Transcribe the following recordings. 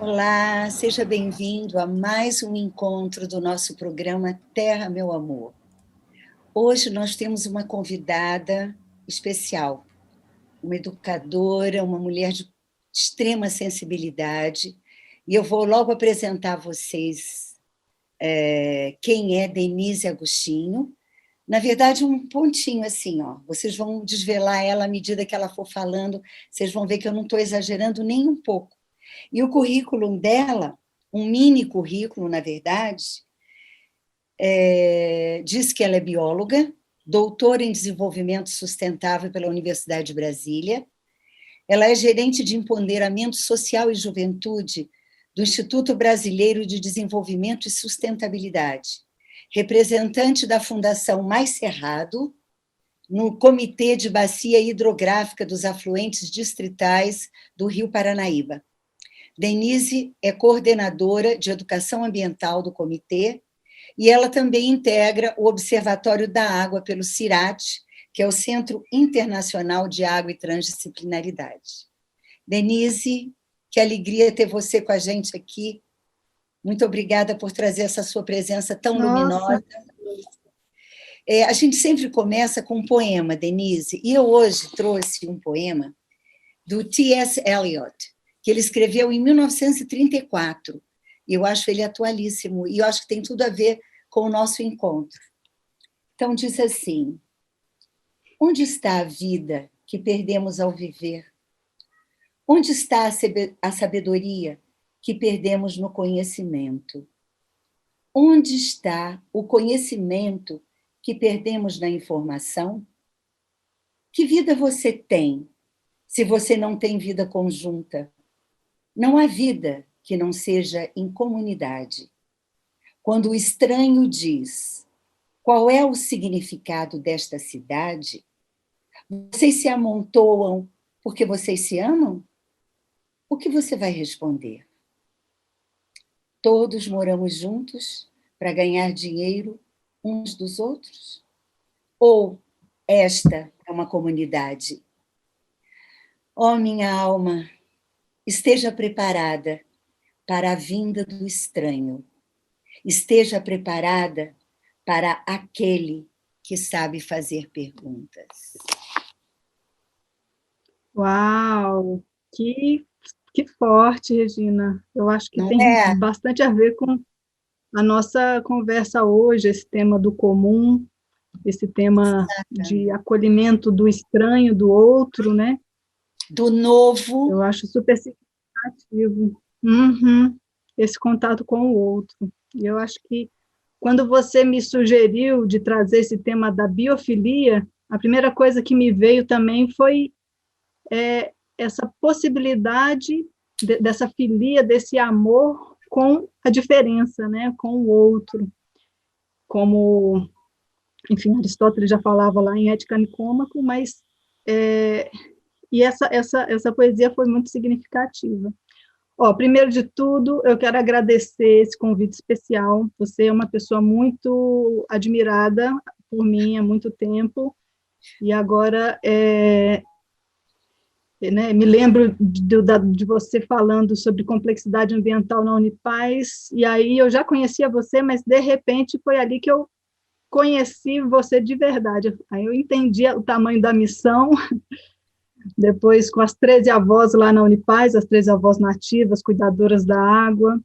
Olá, seja bem-vindo a mais um encontro do nosso programa Terra, Meu Amor. Hoje nós temos uma convidada especial, uma educadora, uma mulher de extrema sensibilidade, e eu vou logo apresentar a vocês quem é Denise Agostinho. Na verdade, um pontinho assim, ó. Vocês vão desvelar ela à medida que ela for falando, vocês vão ver que eu não estou exagerando nem um pouco. E o currículo dela, um mini currículo, na verdade, diz que ela é bióloga, doutora em desenvolvimento sustentável pela Universidade de Brasília. Ela é gerente de empoderamento social e juventude do Instituto Brasileiro de Desenvolvimento e Sustentabilidade, representante da Fundação Mais Cerrado, no Comitê de Bacia Hidrográfica dos Afluentes Distritais do Rio Paranaíba. Denise é coordenadora de educação ambiental do comitê e ela também integra o Observatório da Água pelo CIRAT, que é o Centro Internacional de Água e Transdisciplinaridade. Denise, que alegria ter você com a gente aqui. Muito obrigada por trazer essa sua presença tão luminosa. A gente sempre começa com um poema, Denise, e eu hoje trouxe um poema do T.S. Eliot, que ele escreveu em 1934. E eu acho ele atualíssimo, e eu acho que tem tudo a ver com o nosso encontro. Então, diz assim: onde está a vida que perdemos ao viver? Onde está a sabedoria que perdemos no conhecimento? Onde está o conhecimento que perdemos na informação? Que vida você tem, se você não tem vida conjunta? Não há vida que não seja em comunidade. Quando o estranho diz: qual é o significado desta cidade? Vocês se amontoam porque vocês se amam? O que você vai responder? Todos moramos juntos para ganhar dinheiro uns dos outros? Ou esta é uma comunidade? Oh, minha alma, esteja preparada para a vinda do estranho. Esteja preparada para aquele que sabe fazer perguntas. Uau! Que forte, Regina. Eu acho que Não tem é? bastante a ver com a nossa conversa hoje, esse tema do comum, esse tema de acolhimento do estranho, do outro, né? Do novo. Eu acho super significativo. Uhum. Esse contato com o outro. E eu acho que quando você me sugeriu de trazer esse tema da biofilia, a primeira coisa que me veio também foi essa possibilidade dessa filia, desse amor com a diferença, né, com o outro. Como, enfim, Aristóteles já falava lá em Ética Nicômaco, mas e essa poesia foi muito significativa. Ó, primeiro de tudo, eu quero agradecer esse convite especial. Você é uma pessoa muito admirada por mim há muito tempo, e agora né, me lembro de você falando sobre complexidade ambiental na Unipaz, e aí eu já conhecia você, mas de repente foi ali que eu conheci você de verdade. Aí eu entendi o tamanho da missão, depois com as 13 avós lá na Unipaz, as 13 avós nativas, cuidadoras da água,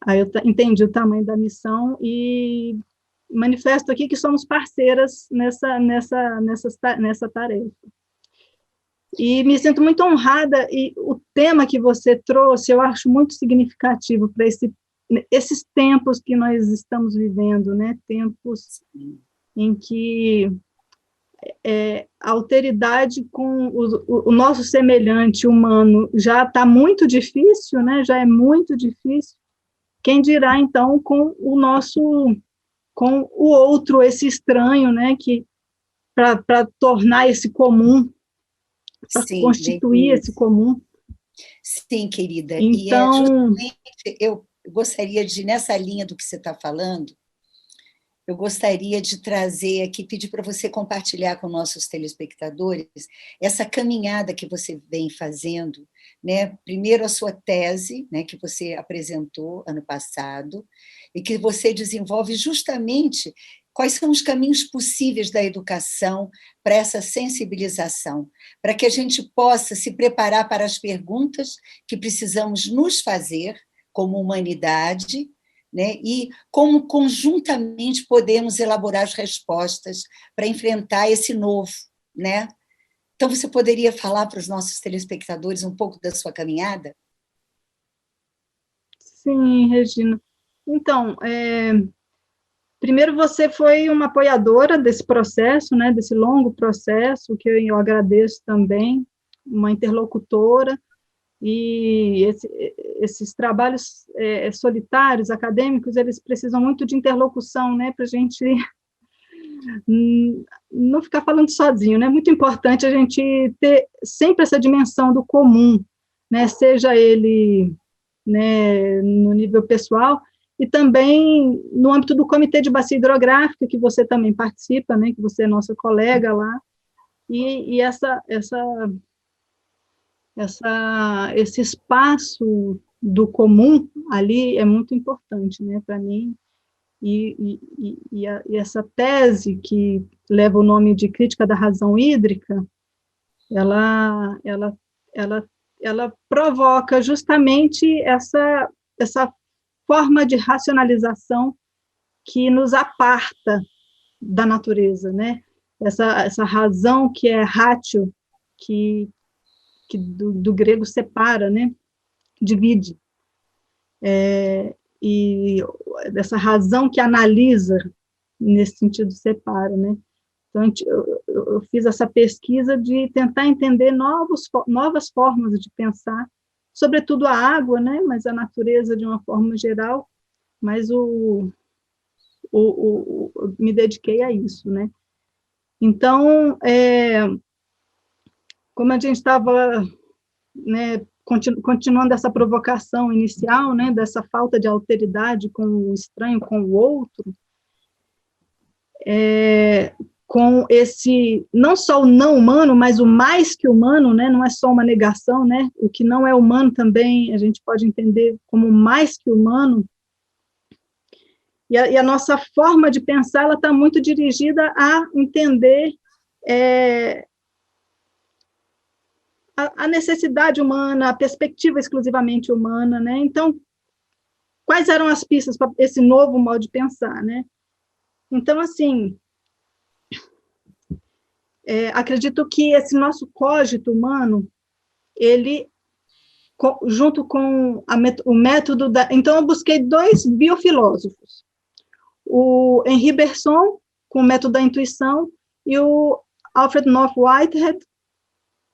aí eu entendi o tamanho da missão e manifesto aqui que somos parceiras nessa tarefa. E me sinto muito honrada, e o tema que você trouxe eu acho muito significativo para esses tempos que nós estamos vivendo, né? Tempos em que a alteridade com o nosso semelhante humano já está muito difícil, né? Já é muito difícil. Quem dirá, então, com o outro, esse estranho, né? Que para tornar esse comum, para constituir esse comum. Sim, querida. Então, justamente, eu gostaria de, nessa linha do que você está falando, eu gostaria de trazer aqui, pedir para você compartilhar com nossos telespectadores essa caminhada que você vem fazendo, né? Primeiro a sua tese, né, que você apresentou ano passado, e que você desenvolve justamente quais são os caminhos possíveis da educação para essa sensibilização, para que a gente possa se preparar para as perguntas que precisamos nos fazer como humanidade, né? E como conjuntamente podemos elaborar as respostas para enfrentar esse novo, né? Então, você poderia falar para os nossos telespectadores um pouco da sua caminhada? Sim, Regina. Então, primeiro você foi uma apoiadora desse processo, né, desse longo processo, que eu agradeço também, uma interlocutora, e esses trabalhos solitários, acadêmicos, eles precisam muito de interlocução, né, para a gente não ficar falando sozinho, né, é muito importante a gente ter sempre essa dimensão do comum, né, seja ele, né, no nível pessoal, e também no âmbito do Comitê de Bacia Hidrográfica, que você também participa, né, que você é nossa colega lá, e esse espaço do comum ali é muito importante, né, para mim, e essa tese que leva o nome de Crítica da Razão Hídrica, ela provoca justamente essa forma de racionalização que nos aparta da natureza, né? Essa razão que é ratio, que do grego separa, né? Divide. E dessa razão que analisa, nesse sentido, separa, né? Então, eu fiz essa pesquisa de tentar entender novas formas de pensar, sobretudo a água, né? Mas a natureza de uma forma geral, mas me dediquei a isso, né? Então, como a gente estava, né, continuando essa provocação inicial, né, dessa falta de alteridade com o estranho, com o outro, com esse, não só o não humano, mas o mais que humano, né, não é só uma negação, né, o que não é humano também a gente pode entender como mais que humano, e a nossa forma de pensar, ela está muito dirigida a entender a necessidade humana, a perspectiva exclusivamente humana, né? Então, quais eram as pistas para esse novo modo de pensar, né? Então, assim, acredito que esse nosso cogito humano, ele, junto com o método da... Então, eu busquei 2 biofilósofos, o Henri Bergson, com o método da intuição, e o Alfred North Whitehead,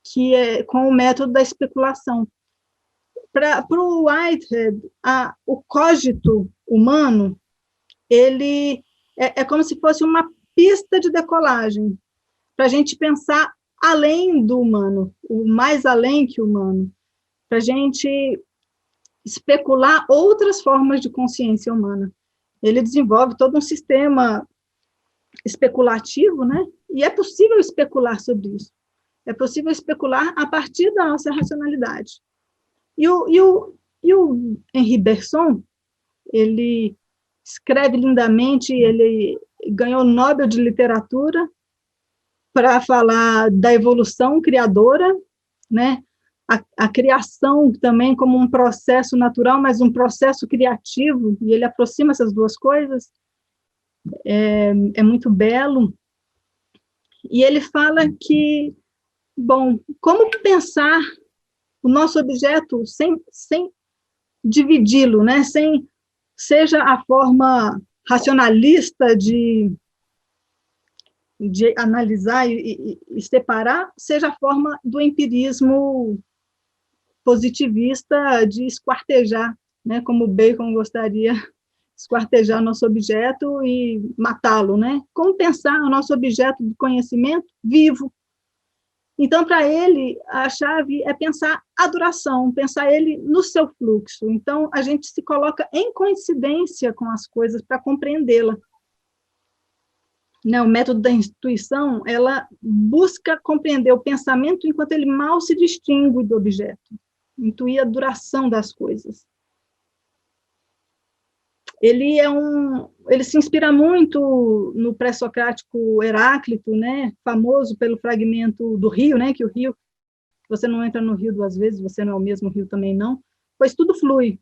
que é com o método da especulação. Para o Whitehead, o cogito humano, ele é como se fosse uma pista de decolagem, para a gente pensar além do humano, o mais além que o humano, para a gente especular outras formas de consciência humana. Ele desenvolve todo um sistema especulativo, né? E é possível especular sobre isso. É possível especular a partir da nossa racionalidade. E o Henri Bergson, ele escreve lindamente, ele ganhou o Nobel de Literatura para falar da evolução criadora, né? A criação também como um processo natural, mas um processo criativo, e ele aproxima essas duas coisas, é muito belo, e ele fala que, bom, como pensar o nosso objeto sem dividi-lo, né? Seja a forma racionalista de analisar e separar, seja a forma do empirismo positivista de esquartejar, né? Como Bacon gostaria, esquartejar nosso objeto e matá-lo, né? Como pensar o nosso objeto de conhecimento vivo. Então, para ele, a chave é pensar a duração, pensar ele no seu fluxo. Então, a gente se coloca em coincidência com as coisas para compreendê-la. né, o método da intuição, ela busca compreender o pensamento enquanto ele mal se distingue do objeto, intuir a duração das coisas. Ele se inspira muito no pré-socrático Heráclito, né, famoso pelo fragmento do rio, né, que o rio, você não entra no rio duas vezes, você não é o mesmo rio também não, pois tudo flui.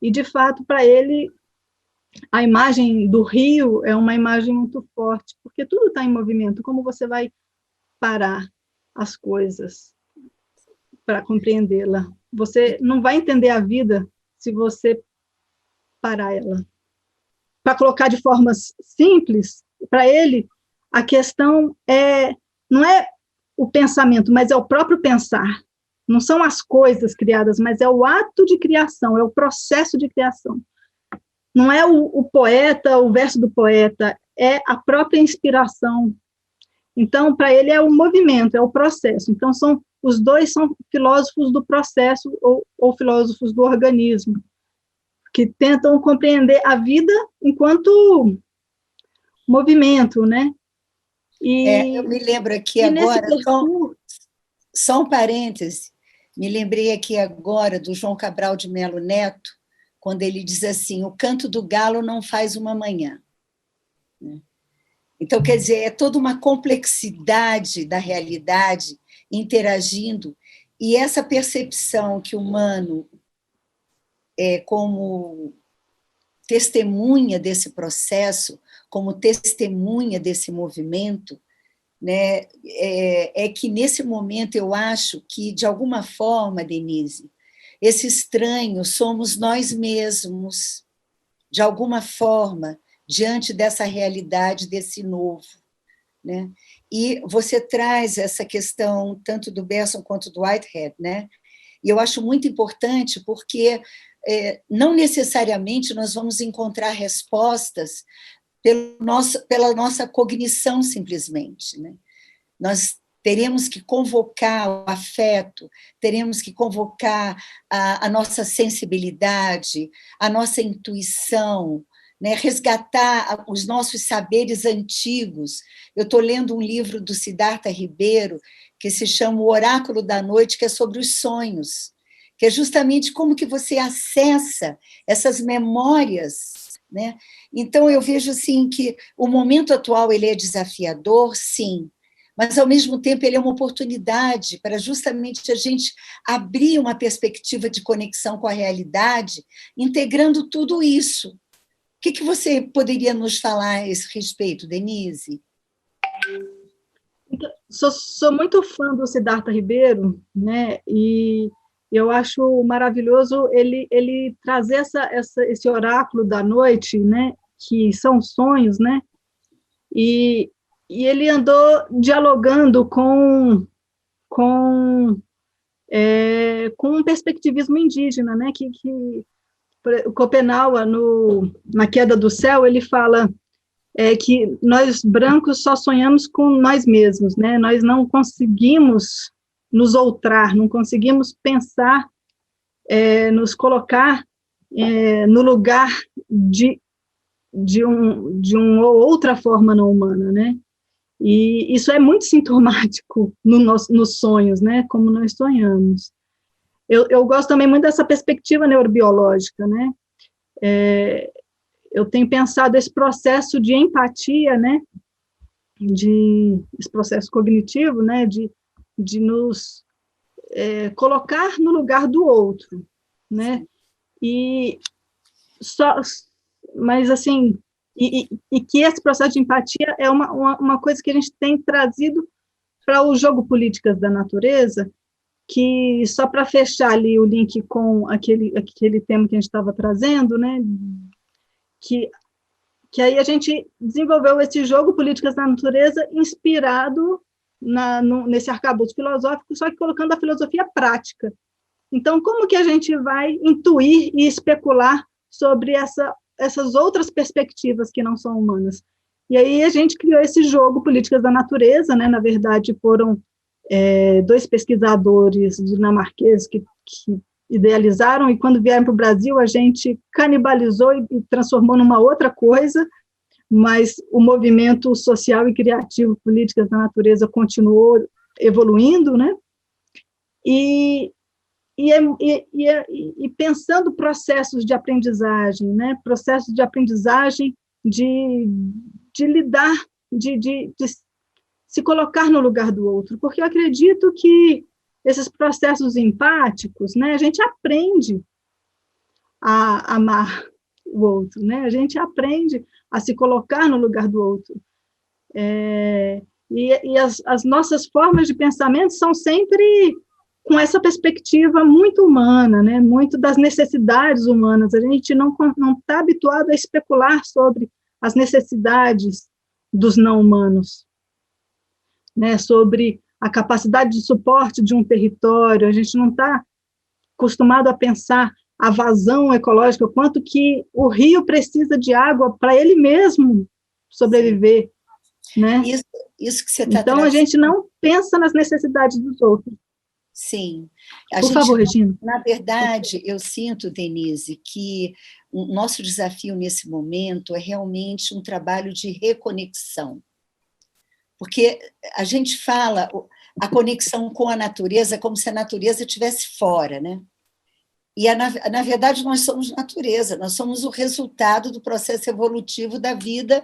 E, de fato, para ele, a imagem do rio é uma imagem muito forte, porque tudo está em movimento. Como você vai parar as coisas para compreendê-la? Você não vai entender a vida se você parar ela. Para colocar de formas simples, para ele, a questão não é o pensamento, mas é o próprio pensar. Não são as coisas criadas, mas é o ato de criação, é o processo de criação. Não é o poeta, o verso do poeta, é a própria inspiração. Então, para ele é o movimento, é o processo. Então, os dois são filósofos do processo ou filósofos do organismo, que tentam compreender a vida enquanto movimento, né? Eu me lembro aqui agora, só um parêntese, me lembrei aqui agora do João Cabral de Melo Neto, quando ele diz assim, o canto do galo não faz uma manhã. Então, quer dizer, é toda uma complexidade da realidade interagindo, e essa percepção que o humano como testemunha desse processo, como testemunha desse movimento, né, que nesse momento eu acho que, de alguma forma, Denise, esse estranho somos nós mesmos, de alguma forma, diante dessa realidade, desse novo. Né? E você traz essa questão, tanto do Bergson quanto do Whitehead, né? E eu acho muito importante, porque não necessariamente nós vamos encontrar respostas pela nossa cognição, simplesmente. Né? Nós teremos que convocar o afeto, teremos que convocar a nossa sensibilidade, a nossa intuição, né? Resgatar os nossos saberes antigos. Eu estou lendo um livro do Siddhartha Ribeiro, que se chama O Oráculo da Noite, que é sobre os sonhos, que é justamente como que você acessa essas memórias. Né? Então, eu vejo assim, que o momento atual ele é desafiador, sim, mas, ao mesmo tempo, ele é uma oportunidade para justamente a gente abrir uma perspectiva de conexão com a realidade, integrando tudo isso. O que você poderia nos falar a esse respeito, Denise? Sou muito fã do Siddhartha Ribeiro, né? E eu acho maravilhoso ele trazer esse oráculo da noite, né? Que são sonhos, né? E ele andou dialogando com um perspectivismo indígena, né? Que o Schopenhauer, na Queda do Céu, ele fala que nós brancos só sonhamos com nós mesmos, né? Nós não conseguimos nos outrar, não conseguimos pensar, nos colocar no lugar de uma outra forma não humana, né? E isso é muito sintomático nos sonhos, né? Como nós sonhamos. Eu gosto também muito dessa perspectiva neurobiológica, né? Eu tenho pensado esse processo de empatia, né? Esse processo cognitivo, né? De nos colocar no lugar do outro, né? Mas assim, e que esse processo de empatia é uma coisa que a gente tem trazido para o jogo Políticas da Natureza, que, só para fechar ali o link com aquele tema que a gente estava trazendo, né, que aí a gente desenvolveu esse jogo Políticas da Natureza inspirado nesse arcabouço filosófico, só que colocando a filosofia prática. Então, como que a gente vai intuir e especular sobre essas outras perspectivas que não são humanas? E aí a gente criou esse jogo Políticas da Natureza, né? Na verdade, foram dois pesquisadores dinamarqueses que idealizaram, e quando vieram para o Brasil, a gente canibalizou e transformou numa outra coisa, mas o movimento social e criativo Políticas da Natureza continuou evoluindo, né? E pensando processos de aprendizagem, né? Processos de aprendizagem de lidar, de se colocar no lugar do outro, porque eu acredito que esses processos empáticos, né? A gente aprende a amar o outro, né? A gente aprende a se colocar no lugar do outro. As nossas formas de pensamento são sempre com essa perspectiva muito humana, né? Muito das necessidades humanas. A gente não está habituado a especular sobre as necessidades dos não-humanos, né? Sobre a capacidade de suporte de um território. A gente não está acostumado a pensar a vazão ecológica, o quanto que o rio precisa de água para ele mesmo sobreviver, né? Isso que você está Então, a gente não pensa nas necessidades dos outros. Sim. Por favor, Regina. Na verdade, eu sinto, Denise, que o nosso desafio nesse momento é realmente um trabalho de reconexão. Porque a gente fala a conexão com a natureza como se a natureza estivesse fora, né? E, na verdade, nós somos natureza, nós somos o resultado do processo evolutivo da vida,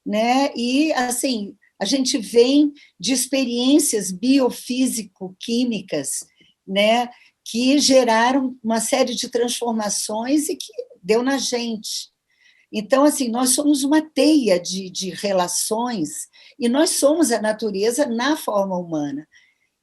né? E, assim, a gente vem de experiências biofísico-químicas, né? Que geraram uma série de transformações e que deu na gente. Então, assim, nós somos uma teia de relações e nós somos a natureza na forma humana.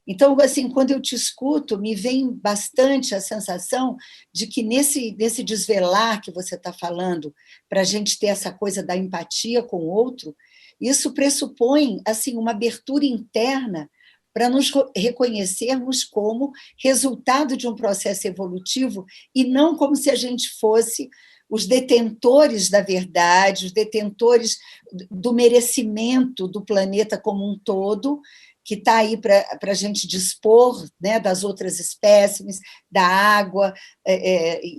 Então, assim, quando eu te escuto, me vem bastante a sensação de que nesse desvelar que você está falando, para a gente ter essa coisa da empatia com o outro, isso pressupõe, assim, uma abertura interna para nos reconhecermos como resultado de um processo evolutivo e não como se a gente fosse os detentores da verdade, os detentores do merecimento do planeta como um todo, que está aí para a gente dispor, né, das outras espécies, da água,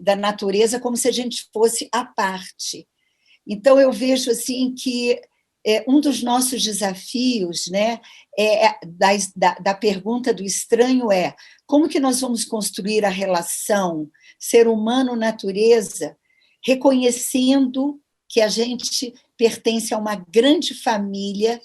da natureza, como se a gente fosse à parte. Então, eu vejo assim que um dos nossos desafios, né, da pergunta do estranho é como que nós vamos construir a relação ser humano-natureza, reconhecendo que a gente pertence a uma grande família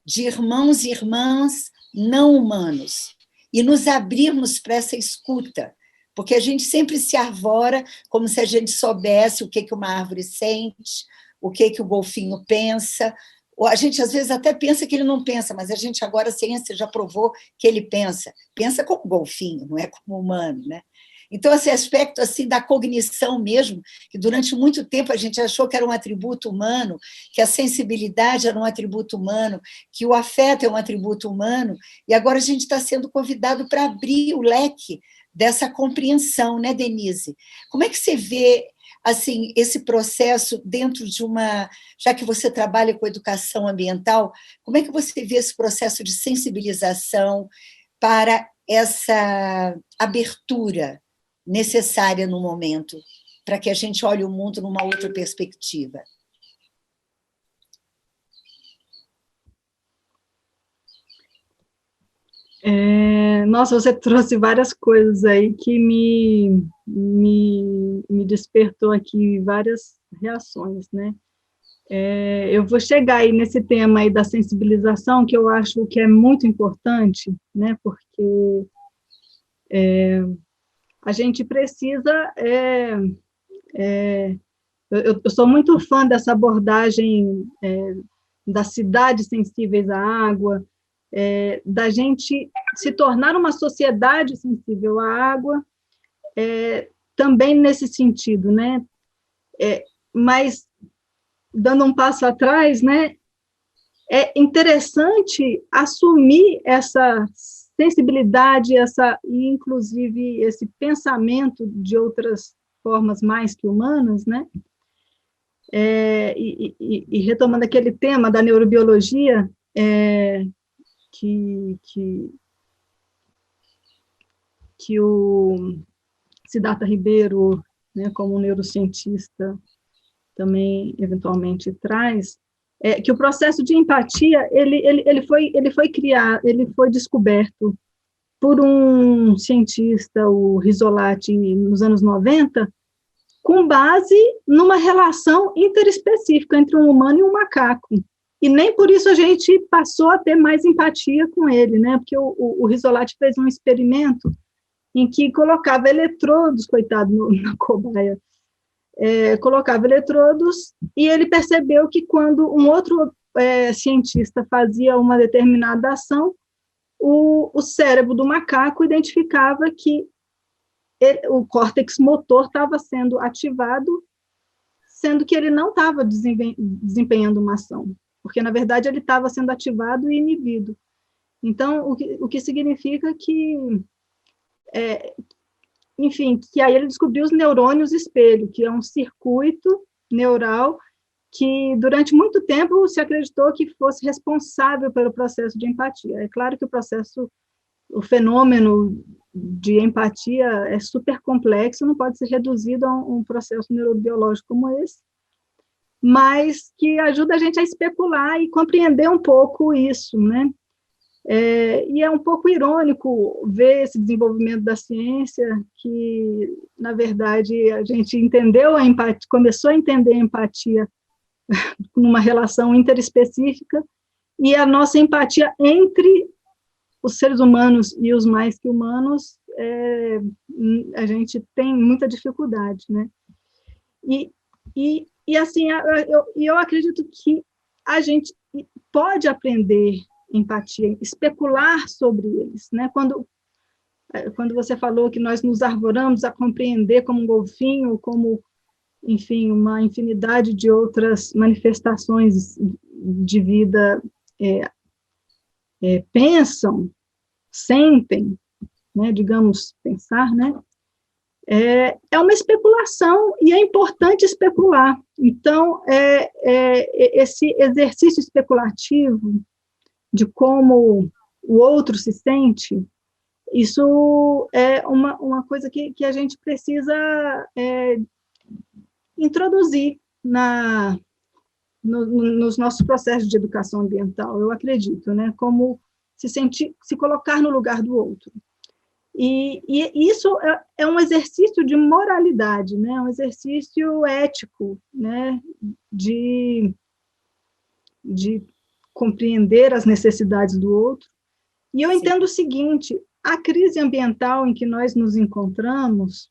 de irmãos e irmãs não humanos, e nos abrirmos para essa escuta, porque a gente sempre se arvora como se a gente soubesse o que uma árvore sente, o que o golfinho pensa, ou a gente às vezes até pensa que ele não pensa, mas a gente agora, a ciência já provou que ele pensa como golfinho, não é como humano, né? Então, esse aspecto assim, da cognição mesmo, que durante muito tempo a gente achou que era um atributo humano, que a sensibilidade era um atributo humano, que o afeto é um atributo humano, e agora a gente está sendo convidado para abrir o leque dessa compreensão, né, Denise? Como é que você vê assim, esse processo dentro de uma... Já que você trabalha com educação ambiental, como é que você vê esse processo de sensibilização para essa abertura necessária no momento, para que a gente olhe o mundo numa outra perspectiva? Nossa, você trouxe várias coisas aí que me despertou aqui várias reações, né? Eu vou chegar aí nesse tema aí da sensibilização, que eu acho que é muito importante, né? Porque a gente precisa... eu sou muito fã dessa abordagem das cidades sensíveis à água, da gente se tornar uma sociedade sensível à água, também nesse sentido, né? Mas, dando um passo atrás, né, é interessante assumir essa sensibilidade, e inclusive esse pensamento de outras formas mais que humanas, né? E retomando aquele tema da neurobiologia, que o Siddhartha Ribeiro, né, como neurocientista, também eventualmente traz, que o processo de empatia ele foi criado, ele foi descoberto por um cientista, o Rizzolatti, nos anos 90, com base numa relação interespecífica entre um humano e um macaco. E nem por isso a gente passou a ter mais empatia com ele, né? Porque o Rizzolatti fez um experimento em que colocava eletrodos, coitado, na cobaia, colocava eletrodos, e ele percebeu que quando um outro cientista fazia uma determinada ação, o cérebro do macaco identificava que o córtex motor estava sendo ativado, sendo que ele não estava desempenhando uma ação, porque, na verdade, ele estava sendo ativado e inibido. Então, o que significa que, enfim, que aí ele descobriu os neurônios espelho, que é um circuito neural que, durante muito tempo, se acreditou que fosse responsável pelo processo de empatia. É claro que o fenômeno de empatia é super complexo, não pode ser reduzido a um processo neurobiológico como esse, mas que ajuda a gente a especular e compreender um pouco isso, né? E é um pouco irônico ver esse desenvolvimento da ciência, que, na verdade, a gente entendeu a empatia, começou a entender a empatia numa relação interespecífica, e a nossa empatia entre os seres humanos e os mais que humanos, a gente tem muita dificuldade, né? E assim, eu acredito que a gente pode aprender empatia, especular sobre eles, né? Quando você falou que nós nos arvoramos a compreender como um golfinho, como, enfim, uma infinidade de outras manifestações de vida pensam, sentem, né, digamos, pensar, né, é uma especulação, e é importante especular. Então, esse exercício especulativo de como o outro se sente, isso é uma coisa que a gente precisa introduzir nos nossos processos de educação ambiental, eu acredito, né, como se colocar no lugar do outro. E isso é um exercício de moralidade, né, um exercício ético, né, de compreender as necessidades do outro. E eu entendo o seguinte: a crise ambiental em que nós nos encontramos,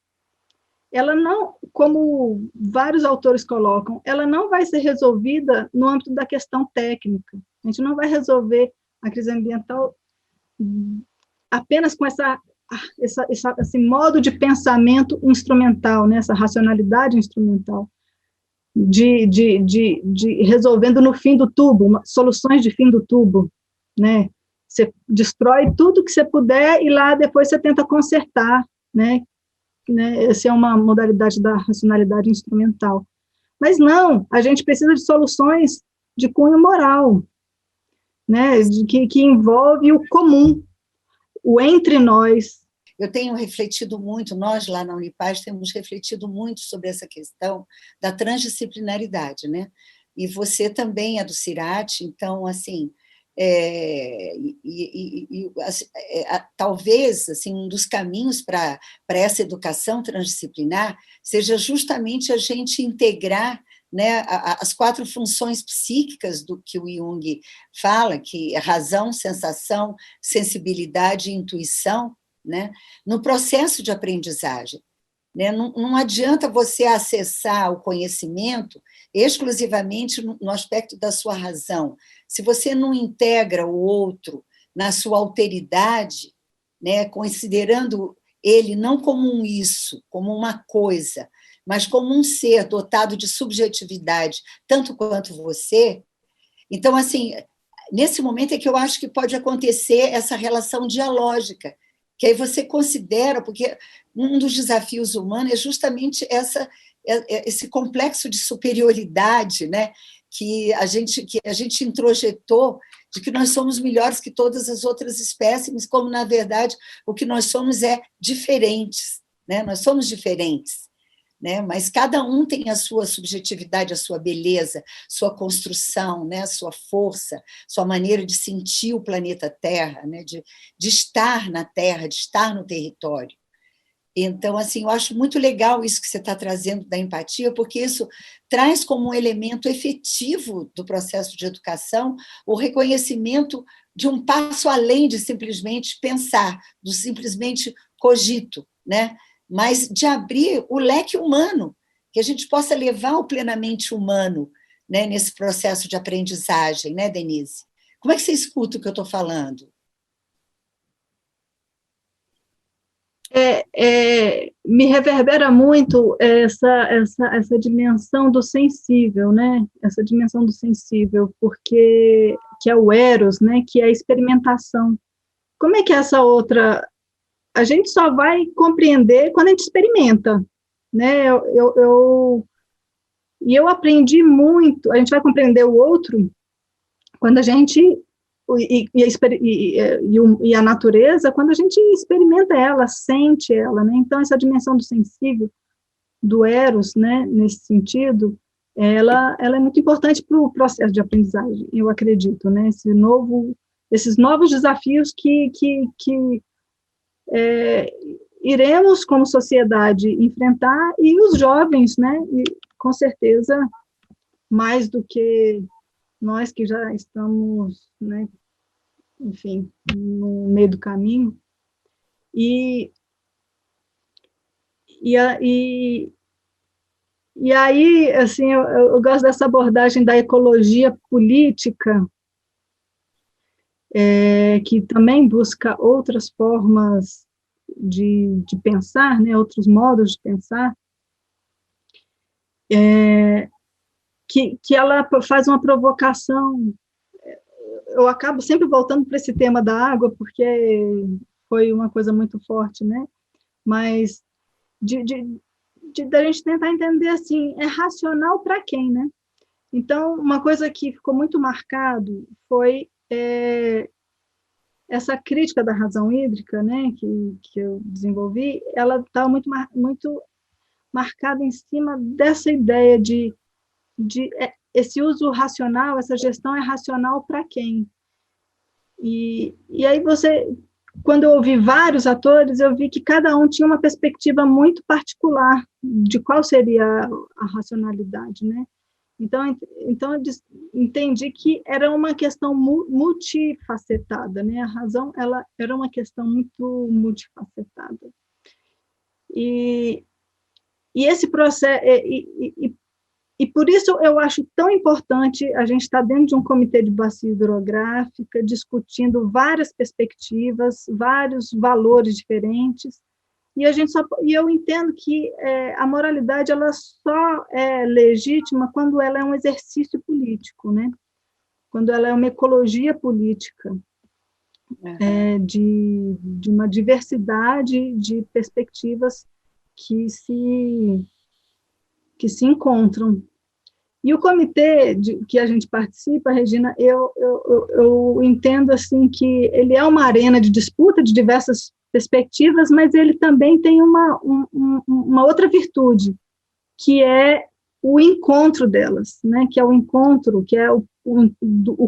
ela não, como vários autores colocam, ela não vai ser resolvida no âmbito da questão técnica. A gente não vai resolver a crise ambiental apenas com esse modo de pensamento instrumental, né? Essa racionalidade instrumental, de resolvendo no fim do tubo, soluções de fim do tubo, né? Você destrói tudo que você puder e lá depois você tenta consertar, né? Essa é uma modalidade da racionalidade instrumental. Mas não, a gente precisa de soluções de cunho moral, né? Que envolve o comum, o entre nós. Eu tenho refletido muito, nós lá na Unipaz temos refletido muito sobre essa questão da transdisciplinaridade, né? E você também é do CIRAT, então, assim, talvez assim, um dos caminhos para essa educação transdisciplinar seja justamente a gente integrar, né, as 4 funções psíquicas do que o Jung fala, que é razão, sensação, sensibilidade e intuição, né, no processo de aprendizagem. Né? Não adianta você acessar o conhecimento exclusivamente no aspecto da sua razão. Se você não integra o outro na sua alteridade, né, considerando ele não como um isso, como uma coisa, mas como um ser dotado de subjetividade, tanto quanto você, então, assim, nesse momento é que eu acho que pode acontecer essa relação dialógica, que aí você considera, porque um dos desafios humanos é justamente esse complexo de superioridade, né, que a gente introjetou, de que nós somos melhores que todas as outras espécies, como, na verdade, o que nós somos é diferentes, né? Nós somos diferentes. né? Mas cada um tem a sua subjetividade, a sua beleza, sua construção, né? Sua força, sua maneira de sentir o planeta Terra, né? De estar na Terra, de estar no território. Então, assim, eu acho muito legal isso que você está trazendo da empatia, porque isso traz como um elemento efetivo do processo de educação o reconhecimento de um passo além de simplesmente pensar, do simplesmente cogito, né? Mas de abrir o leque humano, que a gente possa levar o plenamente humano, né, nesse processo de aprendizagem, né, Denise? Como é que você escuta o que eu estou falando? Me reverbera muito essa dimensão do sensível, né? Essa dimensão do sensível, porque que é o eros, né? Que é a experimentação. Como é que é essa outra? A gente só vai compreender quando a gente experimenta, né? Eu aprendi muito. A gente vai compreender o outro quando a gente e a natureza, quando a gente experimenta ela, sente ela, né? Então, essa dimensão do sensível, do eros, né, nesse sentido, ela é muito importante para o processo de aprendizagem, eu acredito, né? Esses novos desafios que iremos, como sociedade, enfrentar, e os jovens, né? E, com certeza, mais do que nós que já estamos, né, enfim, no meio do caminho, e, e, e, e aí, assim, eu gosto dessa abordagem da ecologia política, que também busca outras formas de pensar, né, outros modos de pensar, que ela faz uma provocação. Eu acabo sempre voltando para esse tema da água, porque foi uma coisa muito forte, né? Mas da gente tentar entender assim, é racional para quem, né? Então, uma coisa que ficou muito marcado foi essa crítica da razão hídrica, né, que eu desenvolvi, ela está muito marcada em cima dessa ideia de esse uso racional, essa gestão é racional para quem? E aí quando eu ouvi vários atores, eu vi que cada um tinha uma perspectiva muito particular de qual seria a racionalidade, né? Então eu entendi que era uma questão multifacetada, né? A razão, ela era uma questão muito multifacetada. E esse processo, e por isso eu acho tão importante a gente estar dentro de um comitê de bacia hidrográfica, discutindo várias perspectivas, vários valores diferentes, e eu entendo que a moralidade ela só é legítima quando ela é um exercício político, né? Quando ela é uma ecologia política, de uma diversidade de perspectivas que se encontram. E o comitê que a gente participa, Regina, eu entendo assim que ele é uma arena de disputa de diversas perspectivas, mas ele também tem uma outra virtude, que é o encontro delas, né? Que é o encontro, que é o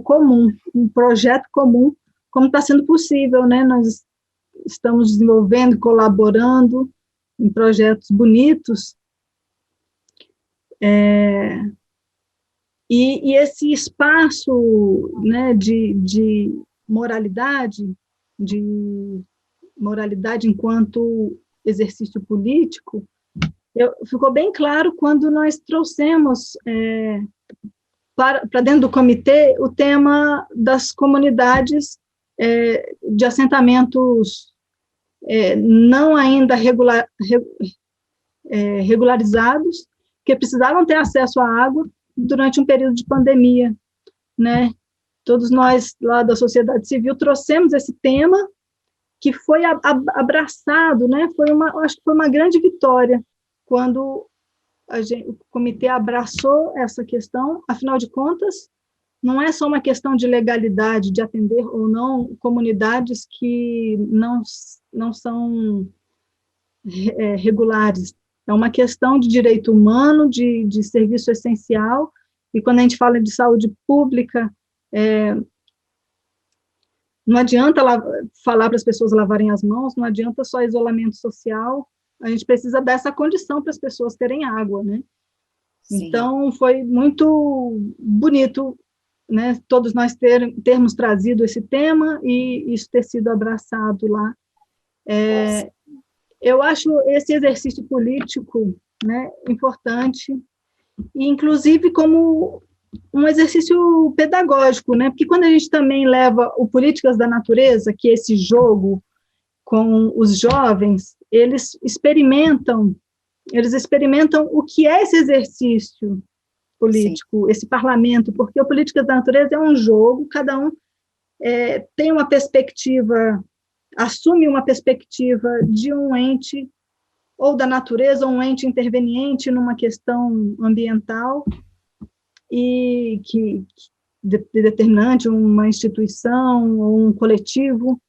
comum, um projeto comum, como está sendo possível, né? Nós estamos desenvolvendo, colaborando em projetos bonitos, e esse espaço, né, de moralidade enquanto exercício político, ficou bem claro quando nós trouxemos para dentro do comitê o tema das comunidades de assentamentos não ainda regularizados, que precisavam ter acesso à água durante um período de pandemia, né? Todos nós lá da sociedade civil trouxemos esse tema que foi abraçado, né? Acho que foi uma grande vitória quando o comitê abraçou essa questão. Afinal de contas, não é só uma questão de legalidade, de atender ou não comunidades que não são regulares, É uma questão de direito humano, de serviço essencial, e quando a gente fala de saúde pública, não adianta falar para as pessoas lavarem as mãos, não adianta só isolamento social, a gente precisa dessa condição para as pessoas terem água, né? Sim. Então, foi muito bonito, né, todos nós termos trazido esse tema e isso ter sido abraçado lá. Eu acho esse exercício político, né, importante, e inclusive como um exercício pedagógico, né, porque quando a gente também leva o Políticas da Natureza, que é esse jogo com os jovens, eles experimentam o que é esse exercício político, sim, esse parlamento, porque o Políticas da Natureza é um jogo, cada um tem uma perspectiva, assume uma perspectiva de um ente, ou da natureza, ou um ente interveniente numa questão ambiental, e que determinante, uma instituição, ou um coletivo,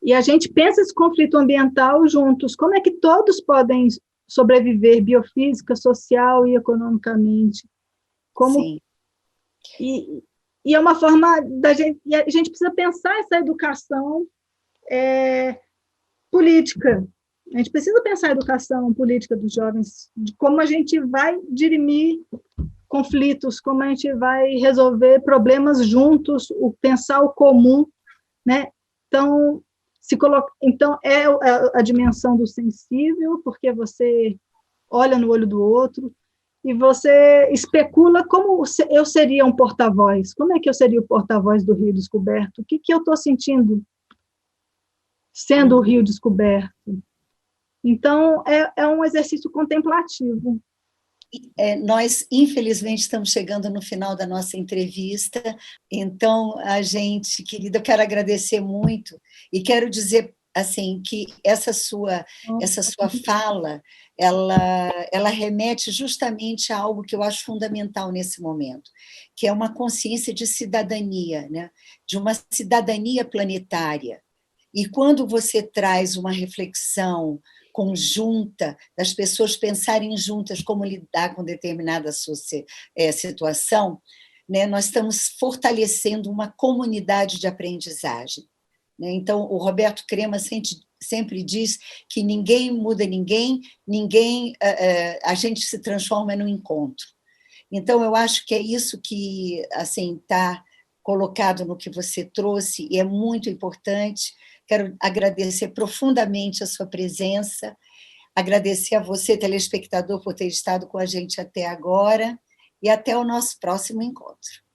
e a gente pensa esse conflito ambiental juntos, como é que todos podem sobreviver biofísica, social e economicamente, como sim. E é uma forma da gente, e a gente precisa pensar essa educação política, a gente precisa pensar a educação política dos jovens, de como a gente vai dirimir conflitos, como a gente vai resolver problemas juntos, pensar o comum, né? Então, então é a dimensão do sensível, porque você olha no olho do outro, e você especula como eu seria um porta-voz, como é que eu seria o porta-voz do Rio Descoberto, o que eu estou sentindo sendo o Rio Descoberto. Então, é um exercício contemplativo. Nós, infelizmente, estamos chegando no final da nossa entrevista, então, querida, eu quero agradecer muito, e quero dizer, assim, que essa sua fala, ela remete justamente a algo que eu acho fundamental nesse momento, que é uma consciência de cidadania, né? De uma cidadania planetária. E quando você traz uma reflexão conjunta, das pessoas pensarem juntas como lidar com determinada situação, né, nós estamos fortalecendo uma comunidade de aprendizagem. Né? Então, o Roberto Crema sempre diz que ninguém muda ninguém, a gente se transforma no encontro. Então, eu acho que é isso que está colocado no que você trouxe, e é muito importante. Quero agradecer profundamente a sua presença, agradecer a você, telespectador, por ter estado com a gente até agora, e até o nosso próximo encontro.